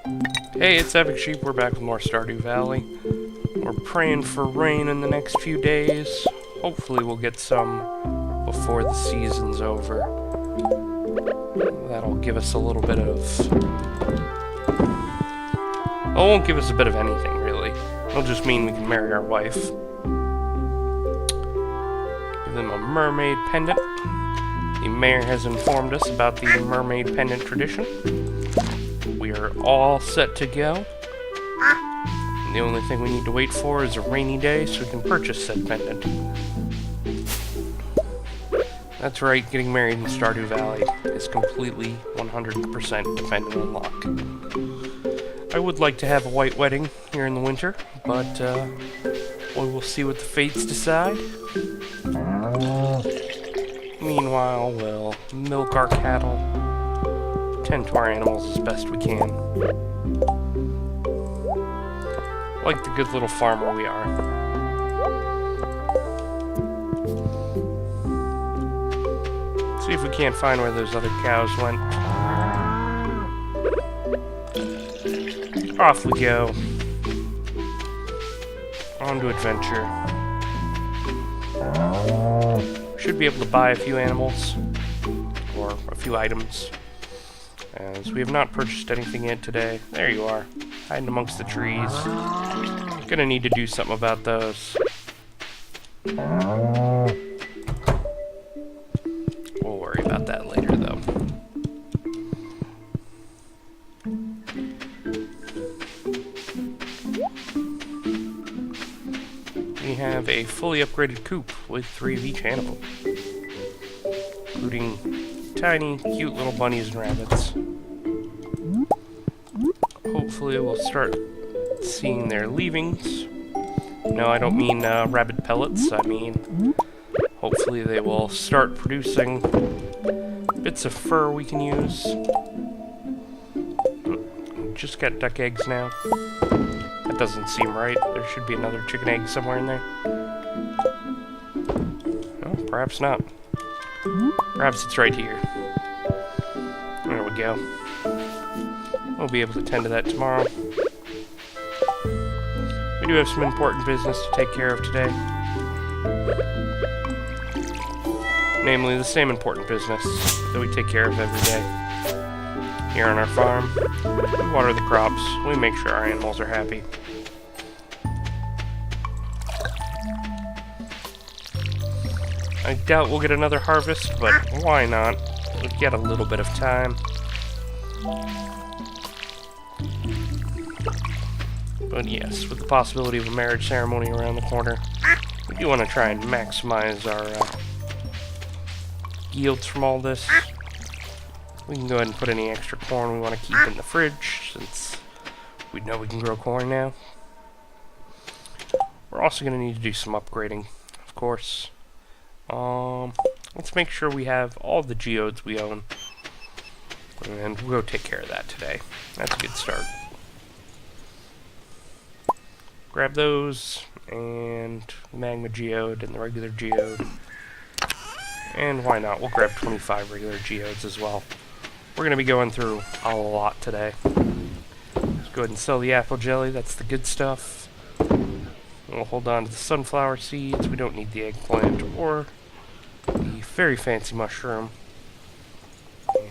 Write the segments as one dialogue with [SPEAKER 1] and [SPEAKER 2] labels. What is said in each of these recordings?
[SPEAKER 1] Hey, it's Epic Sheep. We're back with more Stardew Valley. We're praying for rain in the next few days. Hopefully we'll get some before the season's over. That'll give us a little bit of... Well, it won't give us a bit of anything, really. It'll just mean we can marry our wife. Give them a mermaid pendant. The mayor has informed us about the mermaid pendant tradition. We are all set to go. The only thing we need to wait for is a rainy day so we can purchase said pendant. That's right, getting married in Stardew Valley is completely 100% dependent on luck. I would like to have a white wedding here in the winter, but we will see what the fates decide. Meanwhile, we'll milk our cattle, tend to our animals as best we can. Like the good little farmer we are. See if we can't find where those other cows went. Off we go. On to adventure. Should be able to buy a few animals. Or a few items. As we have not purchased anything yet today. There you are. Hiding amongst the trees. Gonna need to do something about those. We'll worry about that later, though. We have a fully upgraded coop with 3 of each animal, including tiny, cute little bunnies and rabbits. Hopefully we'll start seeing their leavings. No, I don't mean rabbit pellets, I mean hopefully they will start producing bits of fur we can use. Just got duck eggs now. That doesn't seem right. There should be another chicken egg somewhere in there. Oh, perhaps not. Perhaps it's right here. There we go. We'll be able to tend to that tomorrow. We do have some important business to take care of today. Namely, the same important business that we take care of every day. Here on our farm, we water the crops, we make sure our animals are happy. I doubt we'll get another harvest, but why not? We've got a little bit of time. But yes, with the possibility of a marriage ceremony around the corner, we do want to try and maximize our yields from all this. We can go ahead and put any extra corn we want to keep in the fridge, since we know we can grow corn now. We're also going to need to do some upgrading, of course. Let's make sure we have all the geodes we own, and we'll go take care of that today. That's a good start. Grab those, and the magma geode, and the regular geode. And why not? We'll grab 25 regular geodes as well. We're going to be going through a lot today. Let's go ahead and sell the apple jelly. That's the good stuff. We'll hold on to the sunflower seeds. We don't need the eggplant or the very fancy mushroom.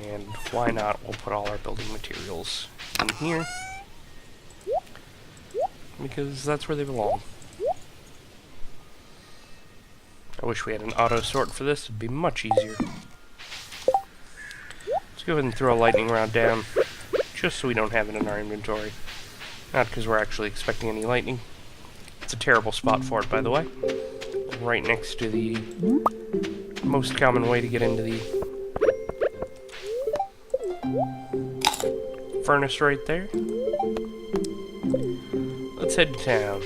[SPEAKER 1] And why not? We'll put all our building materials in here, because that's where they belong. I wish we had an auto sort for this. It'd be much easier. Let's go ahead and throw a lightning rod down, just so we don't have it in our inventory. Not because we're actually expecting any lightning. It's a terrible spot for it, by the way. Right next to the most common way to get into the furnace right there. Let's head to town.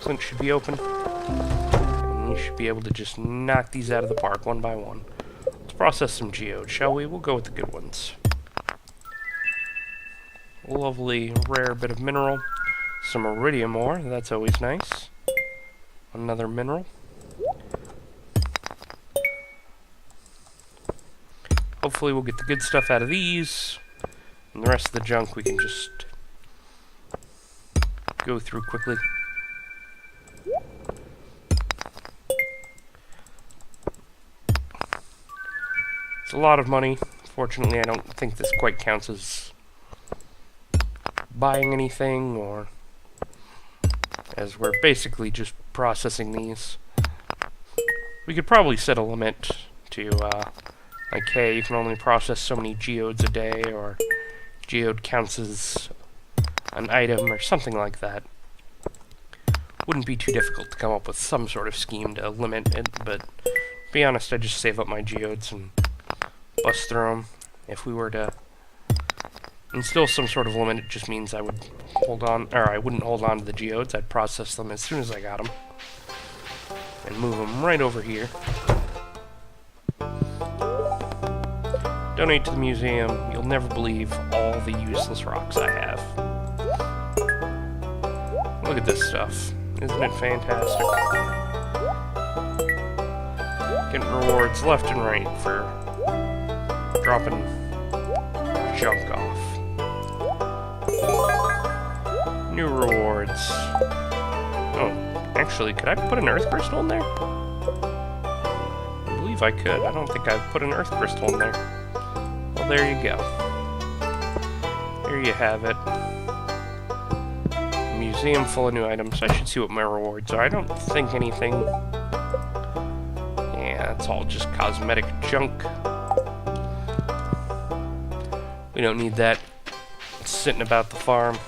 [SPEAKER 1] Clint should be open. And you should be able to just knock these out of the park one by one. Let's process some geodes, shall we? We'll go with the good ones. A lovely rare bit of mineral. Some iridium ore, that's always nice. Another mineral. Hopefully we'll get the good stuff out of these, and the rest of the junk we can just go through quickly. It's a lot of money. Fortunately, I don't think this quite counts as buying anything, or as we're basically just processing these. We could probably set a limit to, like, hey, you can only process so many geodes a day, or geode counts as an item, or something like that. Wouldn't be too difficult to come up with some sort of scheme to limit it, but to be honest, I just save up my geodes and bust through them. If we were to instill some sort of limit, it just means I would hold on, or I wouldn't hold on to the geodes. I'd process them as soon as I got them and move them right over here. Donate to the museum. You'll never believe all the useless rocks I have. Look at this stuff. Isn't it fantastic? Getting rewards left and right for dropping junk off. New rewards. Oh, actually, could I put an earth crystal in there? I believe I could. I don't think I've put an earth crystal in there. Well, there you go. Here you have it. Museum full of new items. I should see what my rewards are. I don't think anything... Yeah, it's all just cosmetic junk. We don't need that sitting about the farm.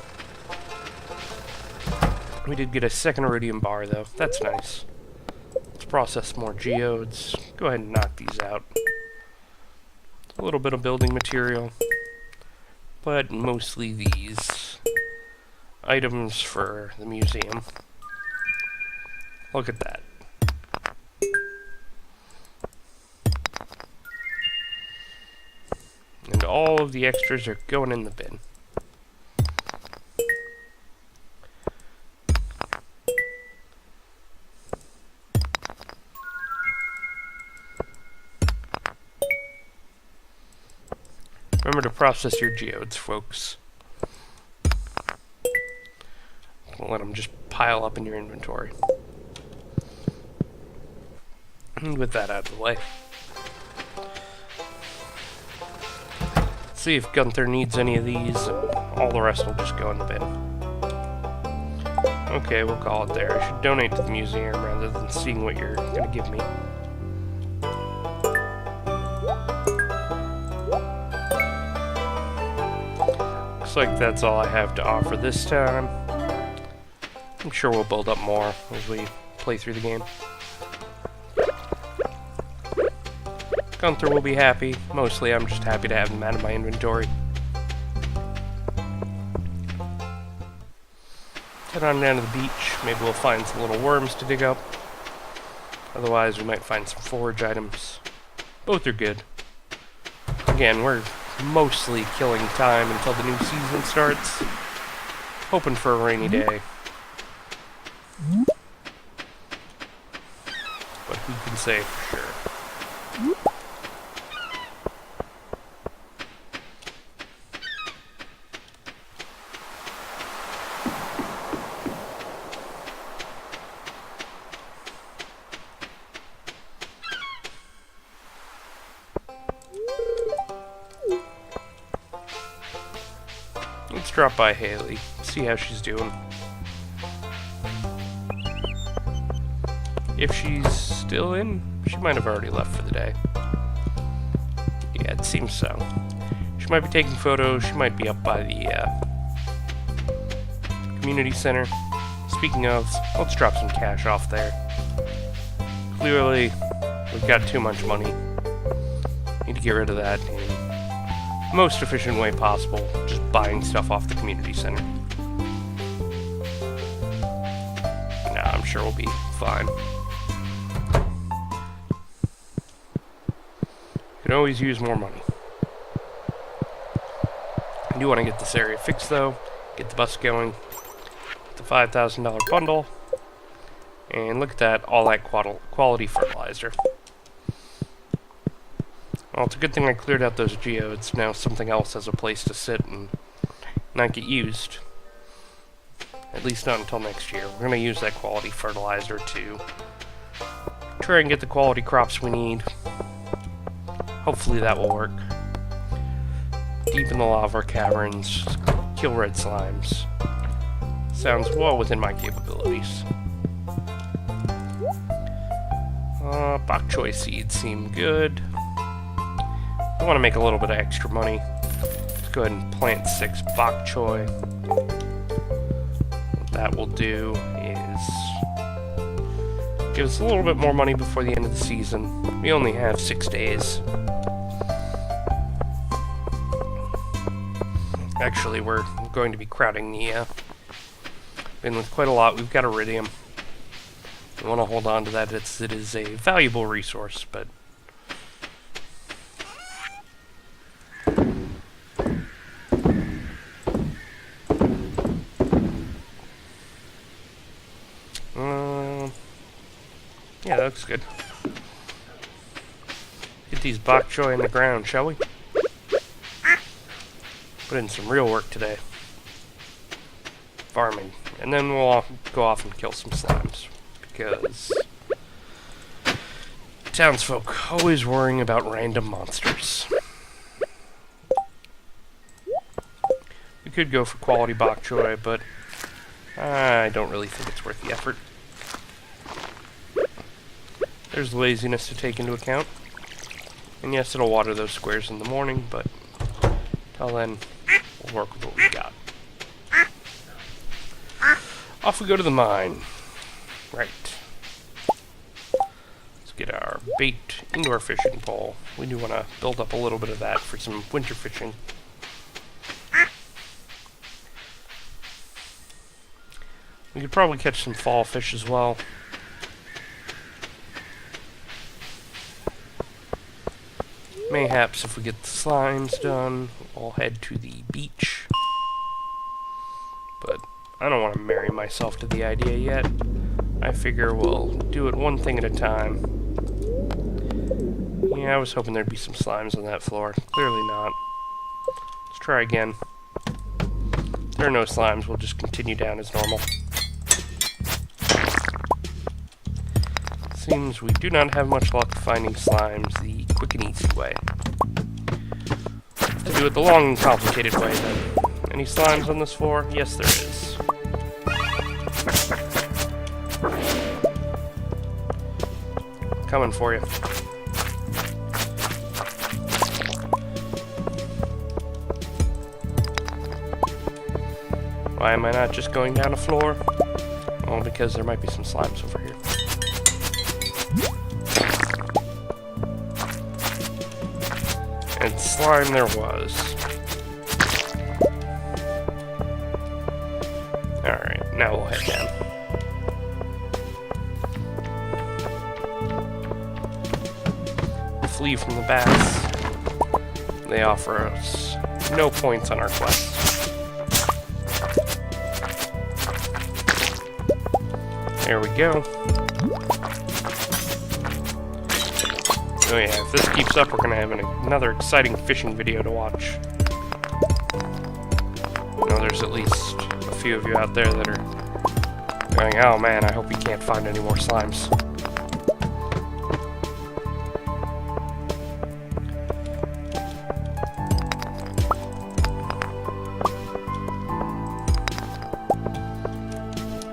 [SPEAKER 1] We did get a second iridium bar, though. That's nice. Let's process more geodes. Go ahead and knock these out. A little bit of building material, but mostly these items for the museum. Look at that. And all of the extras are going in the bin. Remember to process your geodes, folks. Don't let them just pile up in your inventory. And with that out of the way, see if Gunther needs any of these, and all the rest will just go in the bin. Okay, we'll call it there. I should donate to the museum rather than seeing what you're going to give me. Looks like that's all I have to offer this time. I'm sure we'll build up more as we play through the game. Gunther will be happy. Mostly I'm just happy to have him out of my inventory. Head on down to the beach. Maybe we'll find some little worms to dig up. Otherwise we might find some forage items. Both are good. Again, we're mostly killing time until the new season starts. Hoping for a rainy day. But who can say for sure? Let's drop by Haley, see how she's doing. If she's still in, she might have already left for the day. Yeah, it seems so. She might be taking photos, she might be up by the community center. Speaking of, let's drop some cash off there. Clearly, we've got too much money. Need to get rid of that in the most efficient way possible, just buying stuff off the community center. Nah, I'm sure we'll be fine. Could always use more money. I do want to get this area fixed though, get the bus going, get the $5,000 bundle, and look at that, all that quality fertilizer. Well, it's a good thing I cleared out those geodes. Now something else has a place to sit and not get used. At least not until next year. We're going to use that quality fertilizer to try and get the quality crops we need. Hopefully that will work. Deepen the lava caverns, kill red slimes. Sounds well within my capabilities. Bok choy seeds seem good. I want to make a little bit of extra money. Let's go ahead and plant 6 bok choy. What that will do is give us a little bit more money before the end of the season. We only have 6 days. Actually, we're going to be crowding the bin with quite a lot. We've got iridium. We want to hold on to that. It is a valuable resource, but yeah, that looks good. Get these bok choy in the ground, shall we? Put in some real work today. Farming. And then we'll go off and kill some slimes. Because townsfolk always worrying about random monsters. We could go for quality bok choy, but I don't really think it's worth the effort. There's laziness to take into account. And yes, it'll water those squares in the morning, but till then, we'll work with what we got. Off we go to the mine. Right. Let's get our bait into our fishing pole. We do want to build up a little bit of that for some winter fishing. We could probably catch some fall fish as well. Mayhaps if we get the slimes done, we'll head to the beach. But I don't want to marry myself to the idea yet. I figure we'll do it one thing at a time. Yeah, I was hoping there'd be some slimes on that floor. Clearly not. Let's try again. If there are no slimes, we'll just continue down as normal. Seems we do not have much luck finding slimes the quick and easy way. To do it the long and complicated way, then. Any slimes on this floor? Yes, there is. Coming for you. Why am I not just going down a floor? Well, because there might be some slimes over here. And slime there was. Alright, now we'll head down. Flee from the bats. They offer us no points on our quest. There we go. Oh yeah, if this keeps up, we're gonna have another exciting fishing video to watch. I know there's at least a few of you out there that are going, oh man, I hope we can't find any more slimes.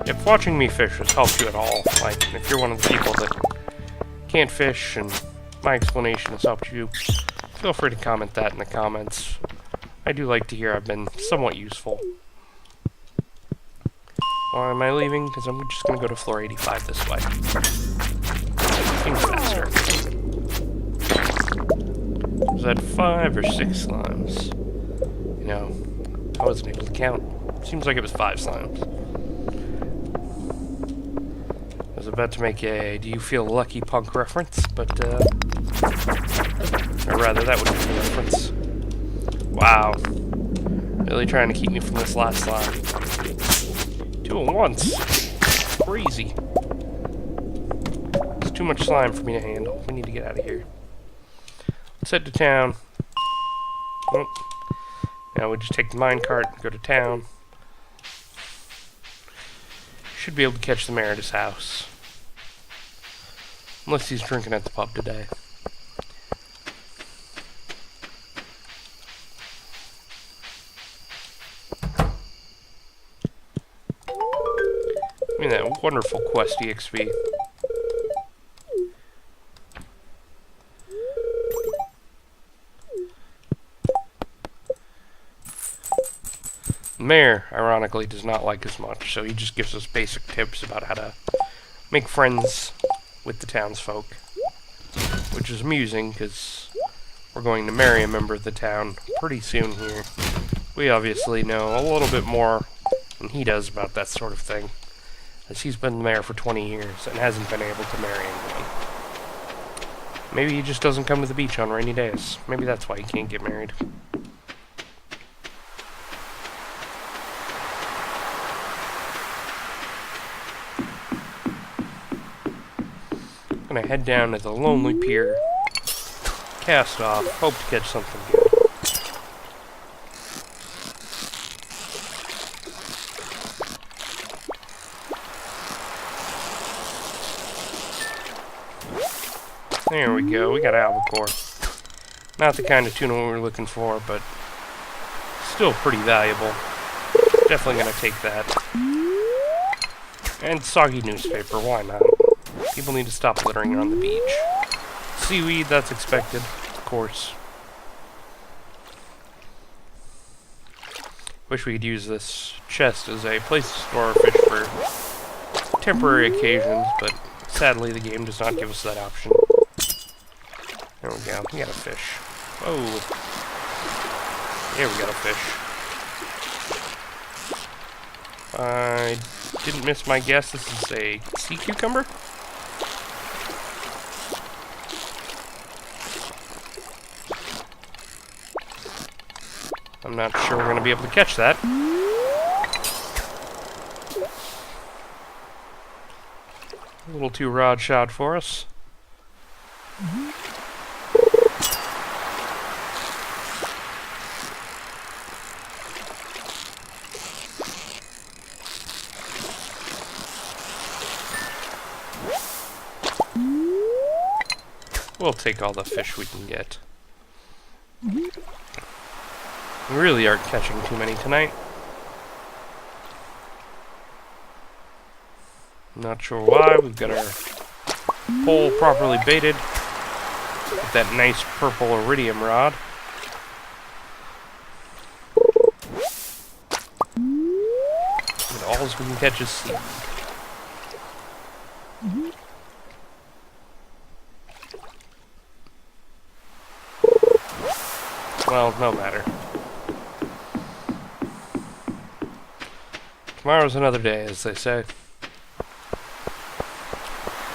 [SPEAKER 1] If watching me fish has helped you at all, like if you're one of the people that can't fish and my explanation has helped you, feel free to comment that in the comments. I do like to hear I've been somewhat useful. Why am I leaving? Because I'm just going to go to floor 85 this way. Seems faster. Was that 5 or 6 slimes? You know, I wasn't able to count. Seems like it was 5 slimes. I was about to make a "Do you feel lucky" punk reference, but or rather, that would be the reference. Wow, really trying to keep me from this last slime. 2 at once, crazy. It's too much slime for me to handle. We need to get out of here. Let's head to town. Oh. Now we just take the minecart and go to town. Should be able to catch the mayor at his house. Unless he's drinking at the pub today. I mean, that wonderful quest EXP. The mayor, ironically, does not like us much, so he just gives us basic tips about how to make friends with the townsfolk. Which is amusing, because we're going to marry a member of the town pretty soon here. We obviously know a little bit more than he does about that sort of thing, as he's been the mayor for 20 years and hasn't been able to marry anyone. Maybe he just doesn't come to the beach on rainy days. Maybe that's why he can't get married. I'm gonna head down to the lonely pier, cast off, hope to catch something good. There we go, we got albacore. Not the kind of tuna we were looking for, but still pretty valuable. Definitely gonna take that. And soggy newspaper, why not? People need to stop littering on the beach. Seaweed, that's expected, of course. Wish we could use this chest as a place to store our fish for temporary occasions, but sadly the game does not give us that option. There we go, we got a fish. Oh. Yeah, we got a fish. I didn't miss my guess, this is a sea cucumber? I'm not sure we're going to be able to catch that. A little too rod shot for us. We'll take all the fish we can get. We really aren't catching too many tonight. Not sure why. We've got our pole properly baited with that nice purple iridium rod. And all we can catch is seaweed. Well, no matter. Tomorrow's another day, as they say.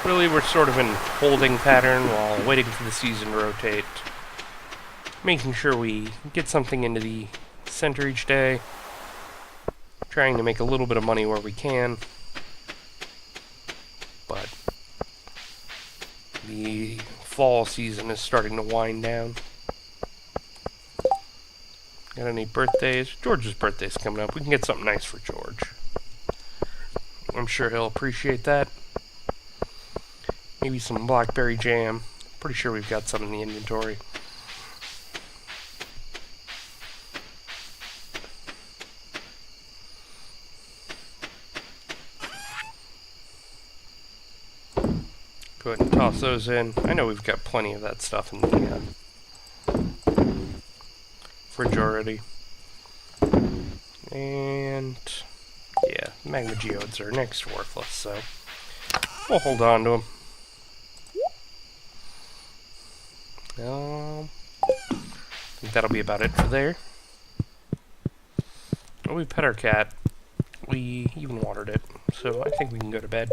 [SPEAKER 1] Really, we're sort of in holding pattern while waiting for the season to rotate. Making sure we get something into the center each day. Trying to make a little bit of money where we can. But the fall season is starting to wind down. Got any birthdays? George's birthday's coming up. We can get something nice for George. I'm sure he'll appreciate that. Maybe some blackberry jam. Pretty sure we've got some in the inventory. Go ahead and toss those in. I know we've got plenty of that stuff in the fridge already. And yeah, magma geodes are next to worthless, so we'll hold on to them. I think that'll be about it for there. Well, we pet our cat. We even watered it, so I think we can go to bed.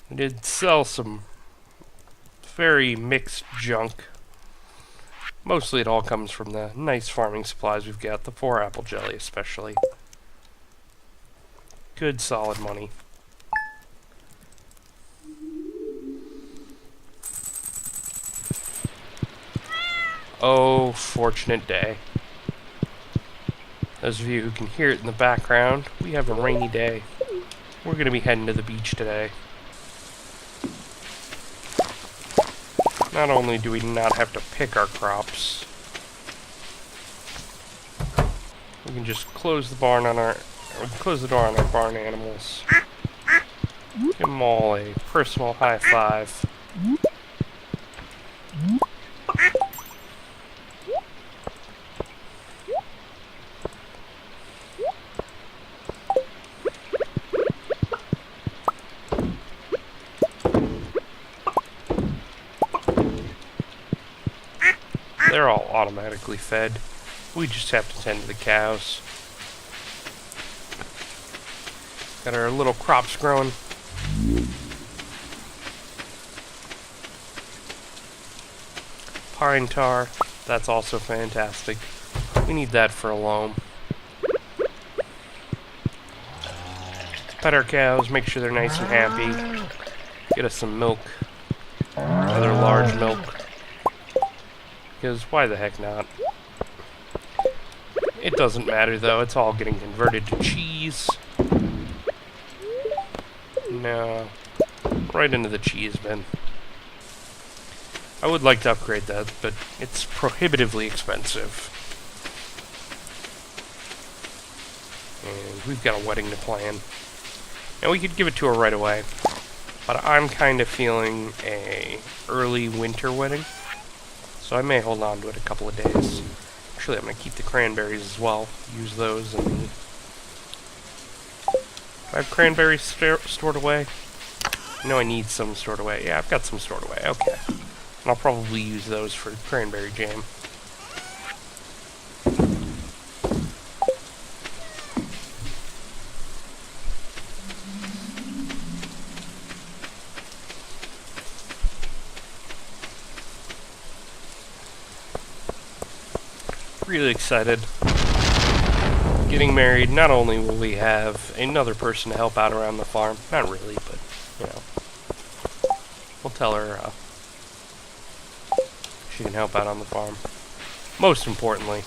[SPEAKER 1] I did sell some very mixed junk. Mostly it all comes from the nice farming supplies we've got, the 4 apple jelly especially. Good solid money. Oh, fortunate day. Those of you who can hear it in the background, we have a rainy day. We're going to be heading to the beach today. Not only do we not have to pick our crops, we can just close the door on our barn animals. Give them all a personal high five. They're all automatically fed. We just have to tend to the cows. Got our little crops growing. Pine tar, that's also fantastic. We need that for a loam. Pet our cows, make sure they're nice and happy. Get us some milk. Another large milk. Because why the heck not? It doesn't matter though, it's all getting converted to cheese. No. Right into the cheese bin. I would like to upgrade that, but it's prohibitively expensive. And we've got a wedding to plan. And we could give it to her right away. But I'm kind of feeling a early winter wedding. So I may hold on to it a couple of days. Actually, I'm going to keep the cranberries as well. Use those in the... Do I have cranberries stored away? No, I need some stored away. Yeah, I've got some stored away. Okay. And I'll probably use those for cranberry jam. Really excited. Getting married, not only will we have another person to help out around the farm, not really, but, you know, we'll tell her she can help out on the farm. Most importantly,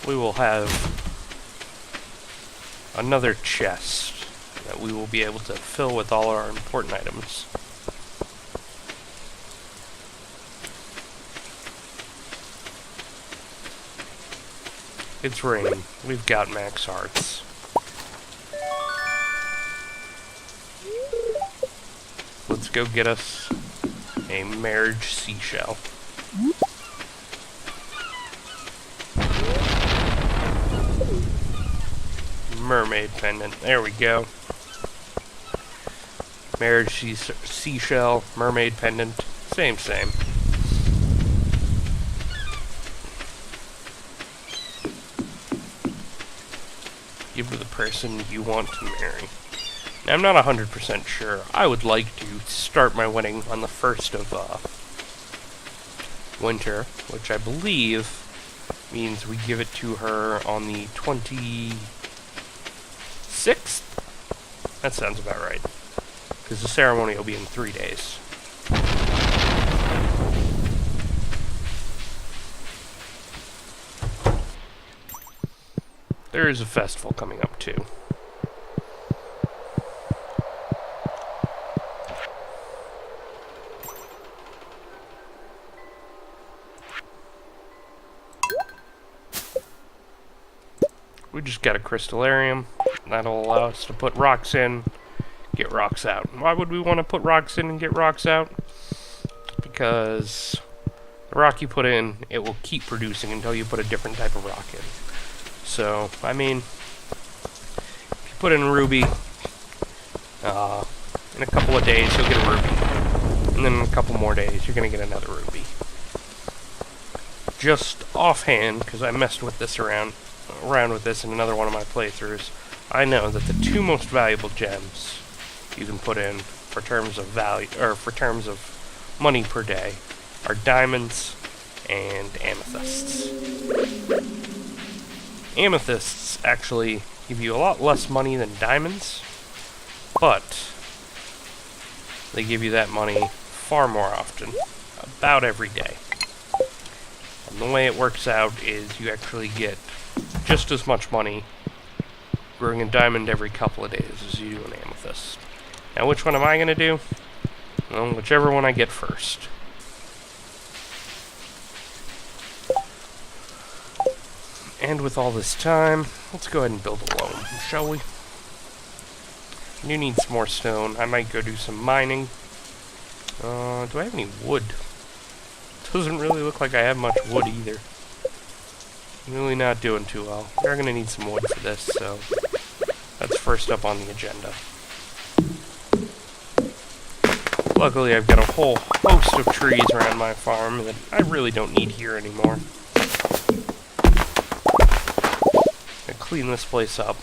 [SPEAKER 1] we will have another chest that we will be able to fill with all our important items. It's raining. We've got max hearts. Let's go get us a marriage seashell. Mermaid pendant. There we go. Marriage seashell, mermaid pendant. Same. Give to the person you want to marry. Now, I'm not 100% sure. I would like to start my wedding on the 1st of winter, which I believe means we give it to her on the 26th? That sounds about right. Because the ceremony will be in 3 days. There is a festival coming up, too. We just got a crystallarium. That'll allow us to put rocks in, get rocks out. Why would we want to put rocks in and get rocks out? Because the rock you put in, it will keep producing until you put a different type of rock in. So, I mean, if you put in a ruby, in a couple of days you'll get a ruby. And then in a couple more days you're going to get another ruby. Just offhand, because I messed with this around with this in another one of my playthroughs, I know that the 2 most valuable gems you can put in for terms of value, or for terms of money per day, are diamonds and amethysts. Amethysts actually give you a lot less money than diamonds, but they give you that money far more often, about every day. And the way it works out is you actually get just as much money growing a diamond every couple of days as you do an amethyst. Now, which one am I going to do? Well, whichever one I get first. And with all this time, let's go ahead and build a loam, shall we? I do need some more stone. I might go do some mining. Do I have any wood? Doesn't really look like I have much wood either. Really not doing too well. We're going to need some wood for this, so that's first up on the agenda. Luckily, I've got a whole host of trees around my farm that I really don't need here anymore. Gonna clean this place up.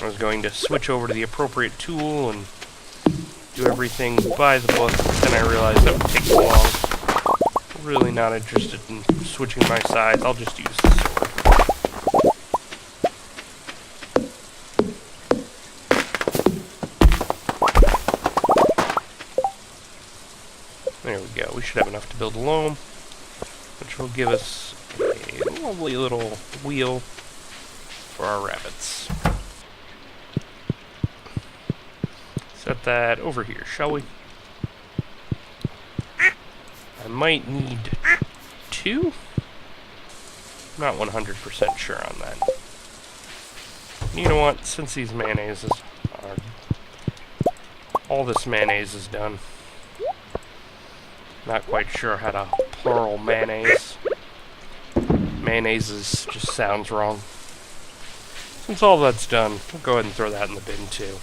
[SPEAKER 1] I was going to switch over to the appropriate tool and do everything by the book, but then I realized that would take too long. Really not interested in switching my sides. I'll just use the sword. There we go. We should have enough to build a loam, which will give us a lovely little wheel for our rabbits. Set that over here, shall we? I might need 2? I'm not 100% sure on that. You know what? Since these mayonnaises are... all this mayonnaise is done. Not quite sure how to plural mayonnaise. Mayonnaises just sounds wrong. Since all that's done, we'll go ahead and throw that in the bin too.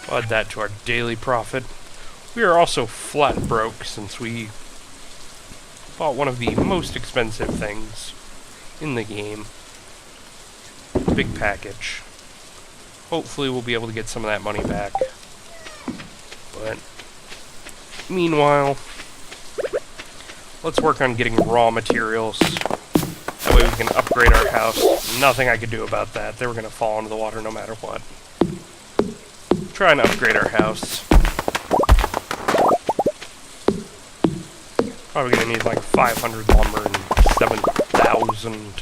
[SPEAKER 1] We'll add that to our daily profit. We are also flat broke since we bought one of the most expensive things in the game. Big package. Hopefully we'll be able to get some of that money back. But meanwhile, let's work on getting raw materials. That way we can upgrade our house. Nothing I could do about that. They were going to fall into the water no matter what. Try and upgrade our house. Probably going to need like 500 lumber and 7,000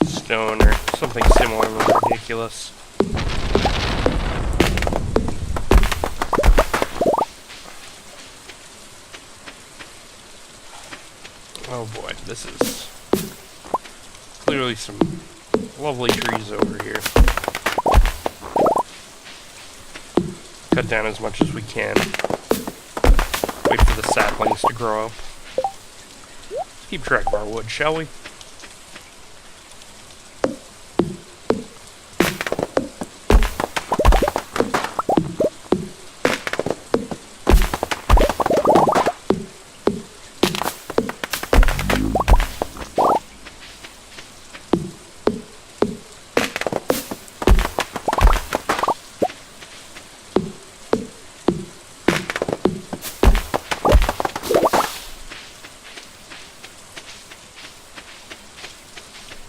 [SPEAKER 1] stone or something similarly ridiculous. Oh boy, this is clearly some lovely trees over here. Cut down as much as we can. Wait for the saplings to grow up. Let's keep track of our wood, shall we?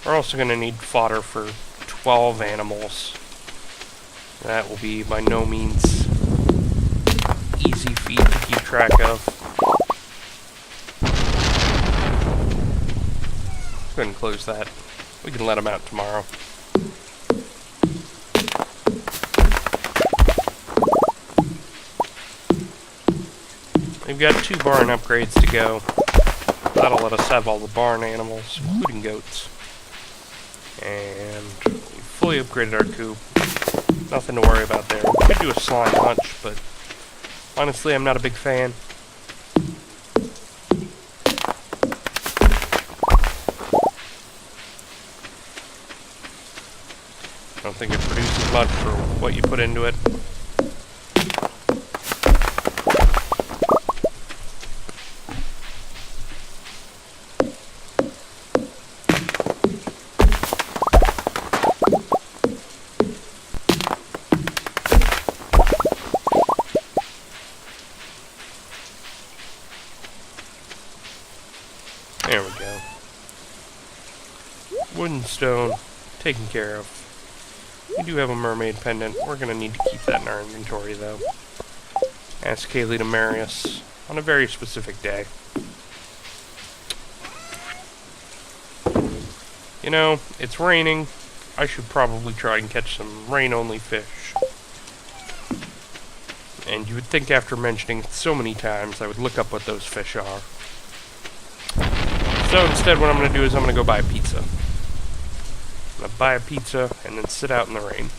[SPEAKER 1] We're also going to need fodder for 12 animals. That will be by no means easy feat to keep track of. Go ahead and close that. We can let them out tomorrow. We've got 2 barn upgrades to go. That'll let us have all the barn animals, including goats. And we fully upgraded our coop. Nothing to worry about there. We could do a slime hutch, but honestly, I'm not a big fan. I don't think it produces much for what you put into it. There we go. Wood and stone taken care of. We do have a mermaid pendant. We're going to need to keep that in our inventory, though. Ask Kaylee to marry us on a very specific day. You know, it's raining. I should probably try and catch some rain-only fish. And you would think after mentioning it so many times, I would look up what those fish are. So instead, what I'm going to do is I'm going to go buy a pizza. I'm going to buy a pizza and then sit out in the rain.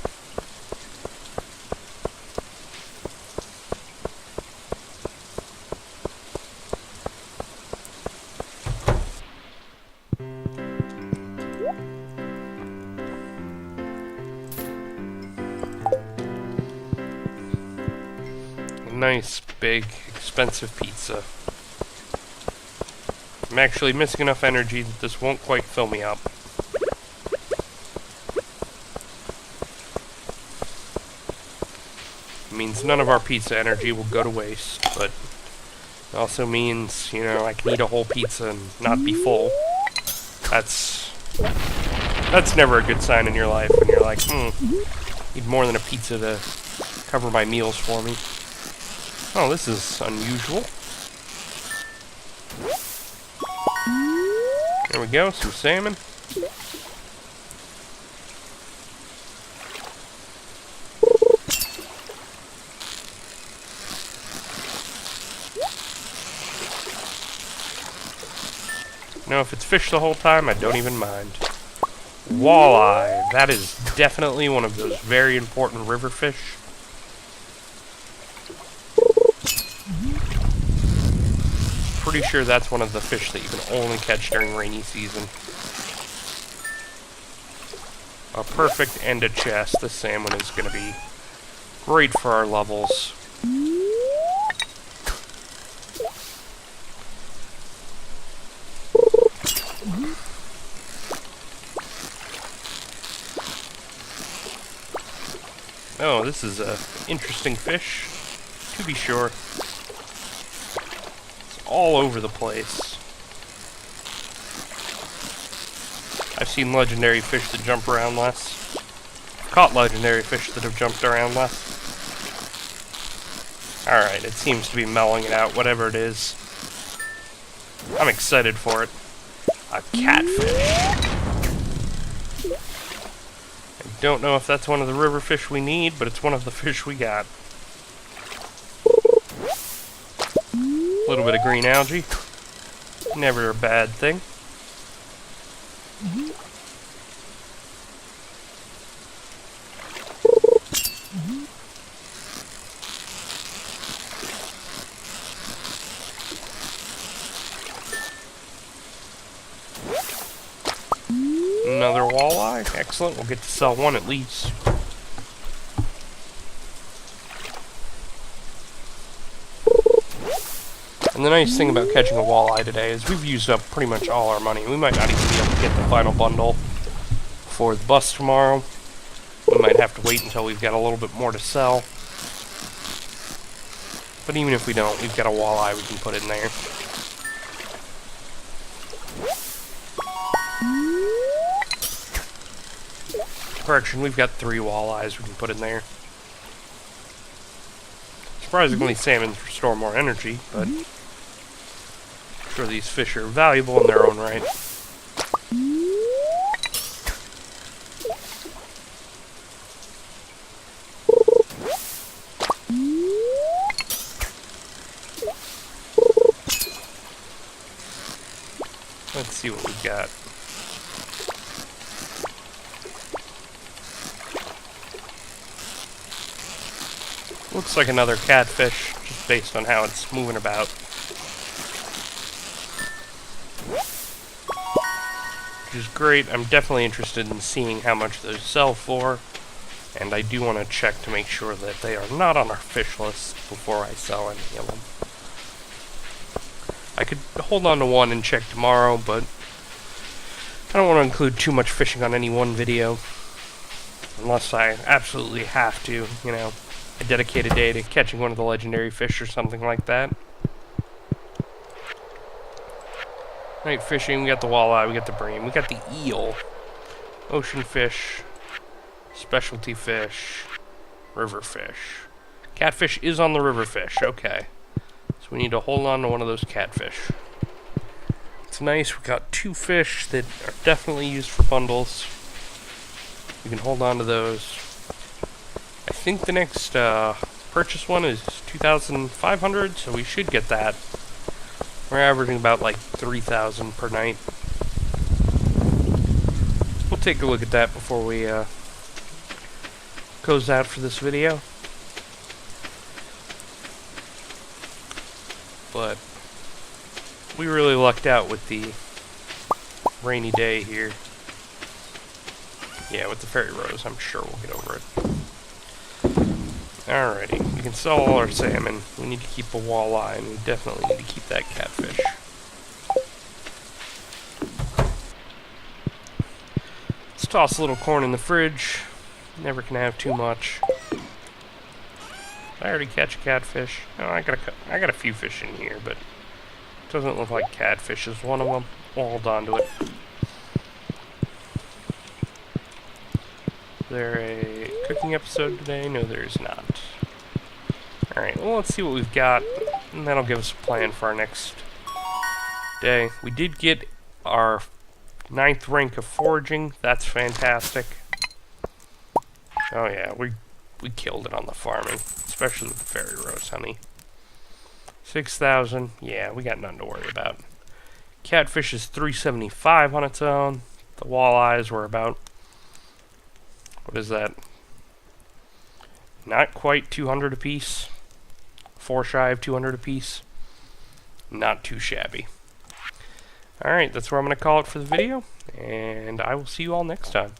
[SPEAKER 1] Nice, big, expensive pizza. I'm actually missing enough energy that this won't quite fill me up. It means none of our pizza energy will go to waste, but it also means, you know, I can eat a whole pizza and not be full. That's never a good sign in your life when you're like, need more than a pizza to cover my meals for me. Oh, this is unusual. There we go, some salmon. You know, if it's fish the whole time, I don't even mind. Walleye. That is definitely one of those very important river fish. Pretty sure that's one of the fish that you can only catch during rainy season. A perfect and a chest. This salmon is going to be great for our levels. Oh, this is a interesting fish, to be sure. All over the place. I've seen legendary fish that jump around less. I've caught legendary fish that have jumped around less. Alright, it seems to be mellowing it out, whatever it is. I'm excited for it. A catfish. I don't know if that's one of the river fish we need, but it's one of the fish we got. A little bit of green algae. Never a bad thing. Another walleye. Excellent. We'll get to sell one at least. And the nice thing about catching a walleye today is we've used up pretty much all our money. We might not even be able to get the final bundle for the bus tomorrow. We might have to wait until we've got a little bit more to sell. But even if we don't, we've got a walleye we can put in there. Correction, we've got 3 walleyes we can put in there. Surprisingly, salmon restore more energy, but I'm sure these fish are valuable in their own right. Let's see what we've got. Looks like another catfish, just based on how it's moving about. Which is great. I'm definitely interested in seeing how much those sell for. And I do want to check to make sure that they are not on our fish list before I sell any of them. I could hold on to one and check tomorrow, but I don't want to include too much fishing on any one video. Unless I absolutely have to, you know. I dedicate a day to catching one of the legendary fish or something like that. Night fishing, we got the walleye, we got the bream, we got the eel. Ocean fish. specialty fish, river fish. Catfish is on the river fish, okay. So we need to hold on to one of those catfish. It's nice, we got 2 fish that are definitely used for bundles. We can hold on to those. I think the next purchase one is 2,500, so we should get that. We're averaging about like 3,000 per night. We'll take a look at that before we close out for this video. But we really lucked out with the rainy day here. Yeah, with the fairy rose, I'm sure we'll get over it. Alrighty, we can sell all our salmon. We need to keep a walleye, and we definitely need to keep that catfish. Let's toss a little corn in the fridge. Never can have too much. Did I already catch a catfish? No, I got a few fish in here, but it doesn't look like catfish is one of them. We'll hold on to it. Is there a cooking episode today? No, there is not. Alright, well, let's see what we've got, and that'll give us a plan for our next day. We did get our 9th rank of foraging. That's fantastic. Oh yeah, we killed it on the farming, especially with the fairy rose honey. 6,000. Yeah, we got nothing to worry about. Catfish is 375 on its own. The walleyes were about... what is that? Not quite 200 apiece. 4 shy of 200 apiece. Not too shabby. Alright, that's where I'm going to call it for the video, and I will see you all next time.